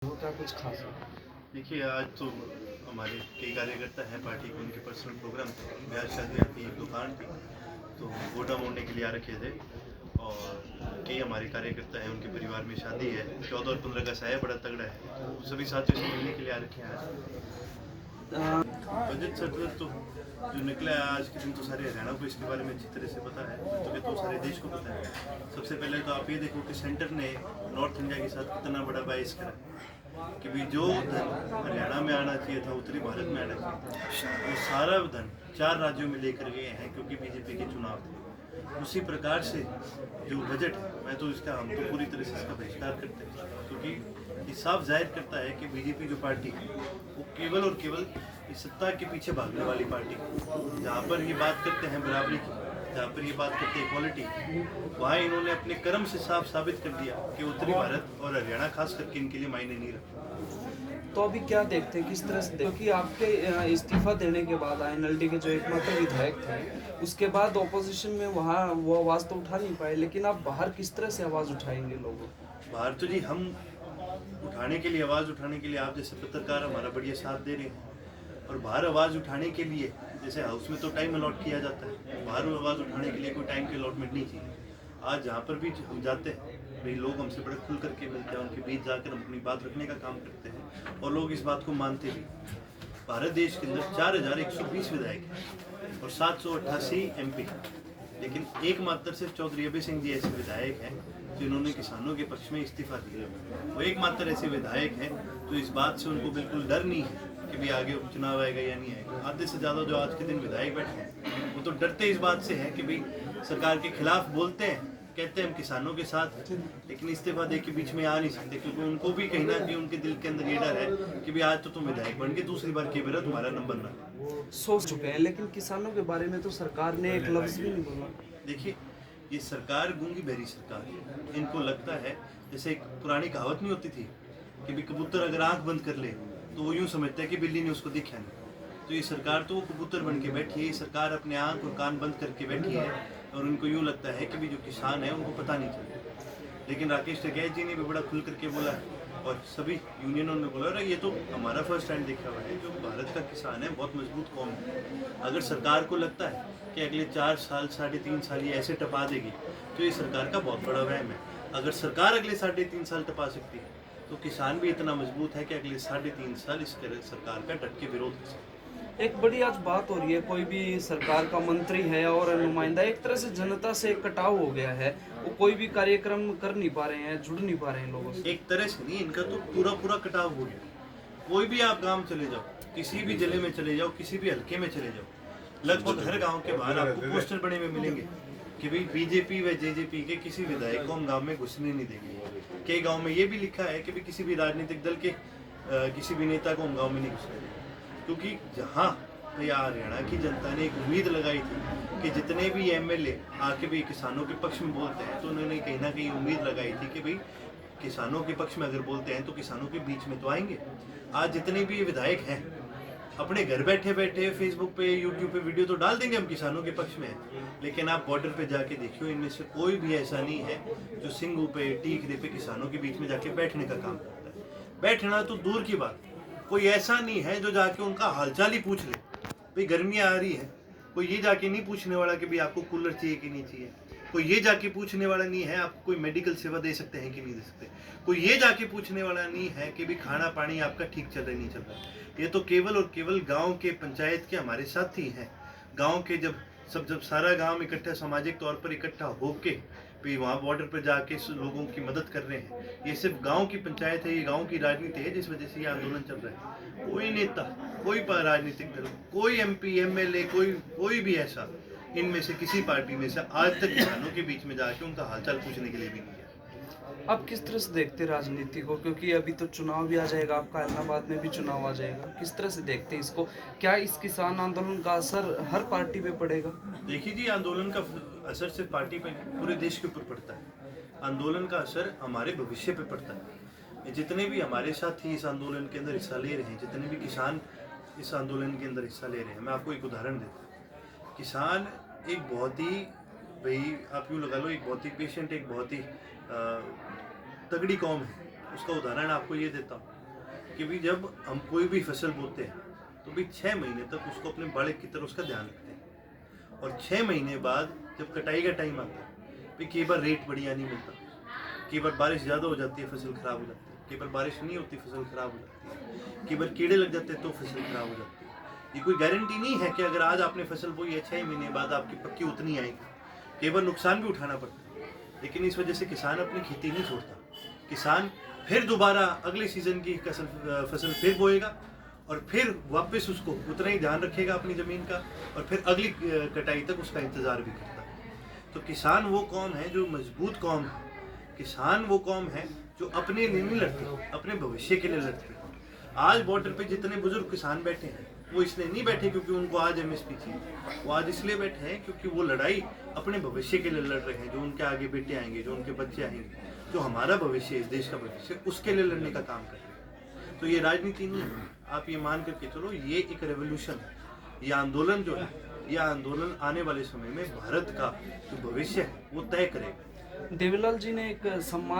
होता कुछ खास है। देखिए, आज तो हमारे कई कार्यकर्ता हैं पार्टी के, उनके पर्सनल प्रोग्राम थे, ब्याह शादियाँ थी, एक दुकान थी, तो वोटा मोड़ने के लिए आ रखे थे। और कई हमारे कार्यकर्ता हैं, उनके परिवार में शादी है, 14 और 15 का साया बड़ा तगड़ा है, तो सभी साथियों से मिलने के लिए आ रखे हैं आज। बजट सत्र तो जो निकला है आज के दिन, तो सारे हरियाणा को इसके बारे में अच्छी तरह से पता है, तो सारे देश को पता है। सबसे पहले तो आप ये देखो कि सेंटर ने नॉर्थ इंडिया के साथ कितना बड़ा बाइस करा कि भी जो धन हरियाणा में आना चाहिए था, उत्तरी भारत में आना चाहिए था, वो सारा धन 4 राज्यों में लेकर गए हैं, क्योंकि बीजेपी के चुनाव थे। उसी प्रकार से जो बजट है, हम तो पूरी तरह से इसका बहिष्कार करते हैं, क्योंकि ये साफ जाहिर करता है कि बीजेपी जो पार्टी है वो केवल और केवल इस सत्ता के पीछे भागने वाली पार्टी है। जहाँ पर ये बात करते हैं बराबरी की, जहाँ पर ये बात करते हैं इक्वालिटी, वहाँ इन्होंने अपने कर्म से साफ साबित कर दिया कि उत्तरी भारत और हरियाणा खास करके इनके लिए मायने नहीं रखता। तो अभी क्या देखते हैं, किस तरह से क्योंकि आपके इस्तीफा देने के बाद आईएनएलडी के जो एकमात्र विधायक थे, उसके बाद ऑपोजिशन में वहाँ वो आवाज़ तो उठा नहीं पाए, लेकिन आप बाहर किस तरह से आवाज़ उठाएंगे लोगों? बाहर तो जी हम उठाने के लिए, आवाज़ उठाने के लिए आप जैसे पत्रकार हमारा बढ़िया साथ दे रहे हैं, और बाहर आवाज़ उठाने के लिए जैसे हाउस में तो टाइम अलॉट किया जाता है, बाहर आवाज़ उठाने के लिए कोई टाइम की अलॉटमेंट नहीं चाहिए। आज जहाँ पर भी हम जाते हैं, भाई लोग हमसे बड़े खुल करके मिलते हैं, उनके बीच जाकर हम अपनी बात रखने का काम करते हैं, और लोग इस बात को मानते भी। भारत देश के अंदर 4120 विधायक हैं और 788 MP, लेकिन एकमात्र सिर्फ चौधरी अभय सिंह जी ऐसे विधायक हैं जिन्होंने किसानों के पक्ष में इस्तीफा दिया। वो एकमात्र ऐसे विधायक हैं तो इस बात से उनको बिल्कुल डर नहीं है कि भी आगे उपचुनाव आएगा या नहीं आएगा। आधे से ज़्यादा जो आज के दिन विधायक बैठे हैं वो तो डरते इस बात से हैं कि भाई सरकार के खिलाफ बोलते हैं, कहते हैं हम किसानों के साथ, लेकिन इस्तीफा दे के बीच में आ नहीं सकते, क्योंकि उनको भी कहीं ना कहीं उनके दिल के अंदर ये डर है कि भी आज तो तुम विधायक बन के दूसरी बार के बेरा तुम्हारा नंबर ना सोच चुके हैं, लेकिन किसानों के बारे में तो सरकार ने एक लफ्ज़ भी नहीं बोला। देखिए, ये सरकार गूंगी बहरी सरकार है। इनको लगता है जैसे एक पुरानी कहावत नहीं होती थी कि भी कबूतर अगर आंख बंद कर ले तो वो यूं समझता है कि बिल्ली ने उसको दिखा नहीं। तो ये सरकार तो वो कबूतर बन के बैठी है, ये सरकार अपने आंख और कान बंद करके बैठी है, और उनको यूं लगता है कि भी जो किसान है उनको पता नहीं चले। लेकिन राकेश टिकैत जी ने भी बड़ा खुल करके बोला है, और सभी यूनियनों ने बोला है, ये तो हमारा फर्स्ट हैंड देखा हुआ है, जो भारत का किसान है बहुत मजबूत कौम है। अगर सरकार को लगता है कि अगले 4 साल 3.5 साल ये ऐसे टपा देगी, तो ये सरकार का बहुत बड़ा वहम है। अगर सरकार अगले 3.5 साल टपा सकती है, तो किसान भी इतना मजबूत है कि अगले 3.5 साल इस सरकार का डट के विरोध कर सकते। एक बड़ी आज बात हो रही है, कोई भी सरकार का मंत्री है और नुमाइंदा एक तरह से जनता से कटाव हो गया है, वो कोई भी कार्यक्रम कर नहीं पा रहे हैं, जुड़ नहीं पा रहे हैं लोगों से। एक तरह से नहीं, इनका तो पूरा कटाव हो गया। कोई भी आप गांव चले जाओ, किसी भी जिले में चले जाओ, किसी भी हल्के में चले जाओ, लगभग हर गांव के बाहर आपको पोस्टर बने हुए मिलेंगे कि भाई बीजेपी व जेजेपी के किसी विधायक को हम गाँव में घुसने नहीं देंगे। कई गाँव में ये भी लिखा है कि किसी भी राजनीतिक दल के किसी भी नेता को हम गाँव में नहीं घुसने देंगे। क्योंकि जहाँ हरियाणा की जनता ने एक उम्मीद लगाई थी कि जितने भी MLA आके भी किसानों के पक्ष में बोलते हैं, तो उन्होंने कहीं ना कहीं उम्मीद लगाई थी कि भाई किसानों के पक्ष में अगर बोलते हैं तो किसानों के बीच में तो आएंगे। आज जितने भी विधायक हैं अपने घर बैठे बैठे फेसबुक पे, यूट्यूब पे वीडियो तो डाल देंगे हम किसानों के पक्ष में हैं, लेकिन आप बॉर्डर पे जाके देखियो, इनमें से कोई भी ऐसा नहीं है जो सिंगू पे, टीकरे पे किसानों के बीच में जाके बैठने का काम करता है। बैठना तो दूर की बात, कोई ऐसा नहीं है जो जाके उनका हालचाल ही पूछ ले, भाई गर्मियाँ आ रही है, कोई ये जाके नहीं पूछने वाला कि भाई आपको कूलर चाहिए कि नहीं चाहिए। कोई ये जाके पूछने वाला नहीं है आपको कोई मेडिकल सेवा दे सकते हैं कि नहीं दे सकते। कोई ये जाके पूछने वाला नहीं है कि भाई खाना पानी आपका ठीक चल रहा है नहीं चल रहा। ये तो केवल और केवल गांव के पंचायत के हमारे साथी हैं। गांव के जब सारा गांव इकट्ठा सामाजिक तौर पर इकट्ठा होके भी वहाँ बॉर्डर पर जाके लोगों की मदद कर रहे हैं, ये सिर्फ गांव की पंचायत है, ये गांव की राजनीति है, जिस वजह से ये आंदोलन चल रहा है। कोई नेता, कोई राजनीतिक दल, कोई MP MLA, कोई भी ऐसा इनमें से किसी पार्टी में से आज तक किसानों के बीच में जाके उनका हालचाल पूछने के लिए भी नहीं है। आप किस तरह से देखते हैं राजनीति को, क्योंकि अभी तो चुनाव भी आ जाएगा, आपका इलाहाबाद में भी चुनाव आ जाएगा, किस तरह से देखते हैं इसको? क्या इस किसान आंदोलन का असर हर पार्टी पे पड़ेगा? देखिए जी, आंदोलन का असर सिर्फ पार्टी पे नहीं, पूरे देश के ऊपर पड़ता है। आंदोलन का असर हमारे भविष्य पे पड़ता है। जितने भी हमारे साथी इस आंदोलन के अंदर हिस्सा ले रहे हैं, जितने भी किसान इस आंदोलन के अंदर हिस्सा ले रहे हैं, मैं आपको एक उदाहरण देता हूँ। किसान एक बहुत ही, भाई आप यूँ लगा लो, एक बहुत ही पेशेंट, एक बहुत ही तगड़ी कौम है। उसका उदाहरण आपको ये देता हूँ कि भी जब हम कोई भी फसल बोते हैं तो भी 6 महीने तक उसको अपने बड़े की तरह उसका ध्यान रखते हैं, और 6 महीने बाद जब कटाई का टाइम आता है फिर कई बार रेट बढ़िया नहीं मिलता, कई बार बारिश ज़्यादा हो जाती है फसल खराब हो जाती है, कई बार बारिश नहीं होती फसल खराब हो जाती है, कई बार कीड़े लग जाते हैं तो फसल खराब हो जाती है। ये कोई गारंटी नहीं है कि अगर आज आपने फसल बोई है 6 महीने बाद आपकी पक्की उतनी आएगी, कई बार नुकसान भी उठाना पड़ता है। लेकिन इस वजह से किसान अपनी खेती नहीं छोड़ता, किसान फिर दोबारा अगले सीजन की फसल फिर बोएगा और फिर वापस उसको उतना ही ध्यान रखेगा अपनी ज़मीन का, और फिर अगली कटाई तक उसका इंतज़ार भी करता है। तो किसान वो कौम है जो मजबूत कौम है, किसान वो कौम है जो अपने लिए नहीं लड़ती, अपने भविष्य के लिए लड़ती है। आज बॉर्डर पे जितने बुजुर्ग किसान बैठे हैं वो इसलिए नहीं बैठे क्योंकि उनको आज एमएसपी चाहिए, वो आज इसलिए बैठे हैं क्योंकि वो लड़ाई अपने भविष्य के लिए लड़ रहे हैं, जो उनके आगे बेटे आएंगे, जो उनके बच्चे आएंगे, जो हमारा भविष्य है, इस देश का भविष्य, उसके लिए लड़ने का काम कर रहे हैं। तो ये राजनीति नहीं है, आप ये मान करके चलो ये एक रेवोल्यूशन है। ये आंदोलन जो है, यह आंदोलन आने वाले समय में भारत का जो भविष्य है वो तय करेगा। देवीलाल जी ने एक सम्मान